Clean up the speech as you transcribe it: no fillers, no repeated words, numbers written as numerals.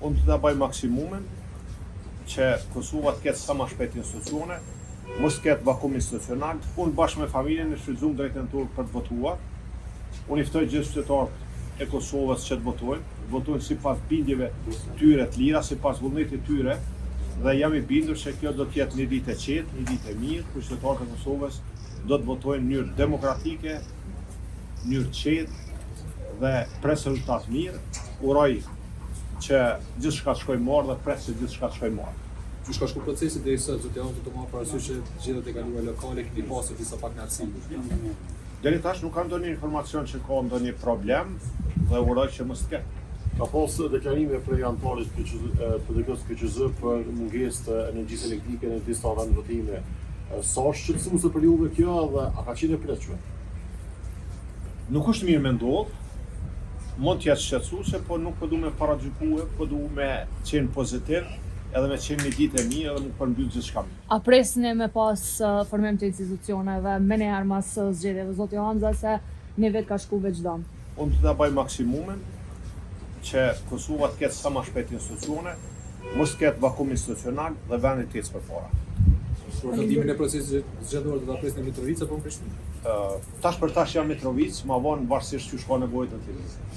Unë të bëj maksimumin që Kosova të ketë sa më shpejt institucione, mos ketë vakum institucional. Unë bashkë me familjen e shfrytëzum drejtën tur për të votuar. Unë i ftoj gjithë qytetarët e Kosovës që të votojnë sipas bindjeve tyre të lira, sipas vullnetit tyre, dhe jam i bindur se kjo do të jetë një ditë e qetë, një ditë e mirë, ku qytetarët e Kosovës do të votojnë në mënyrë demokratike, në mënyrë të qetë dhe pres rezultat mirë. Uroj që gjithçka të shkojë mirë dhe pres që gjithçka të shkojë mirë. Që shka shku procesi dhe i sot, zotë janë të marrë parasysh që gjithët e kaluar lokale këni pasur disa pak knatësi. Deri tash nuk kam ndonjë informacion që ka ndonjë problem dhe uroj që mos të ketë. Ka pas deklarime prej anëtarit PDK-s KQZ për mungesë të energjisë elektrike në disa vende votime. Sa është shqetësuese për juve kjo dhe a ka qenë e plotë? Nuk është mirë me ndodhë, mund t'jetë shqetësuese, po nuk po du me paragjykue, po du me qenë pozitiv, edhe me qenë një ditë e mirë edhe më përmbyll gjithçka mirë. A presni me pas formim të institucioneve me njëherë mas zgjedhjeve, zoti Hamza, se një vetë ka shku veç dam? Unë të bëj maksimumin që Kosova të ketë sa më shpejt institucione, mos ketë vakum institucional dhe vendi të ecë përpara. Vërtetimin e procesit zgjedhor do ta presni në Mitrovica apo në Prishtinë? Tash për tash jam Mitrovic, ma vonë varësisht që shka nevojët në të tjerë.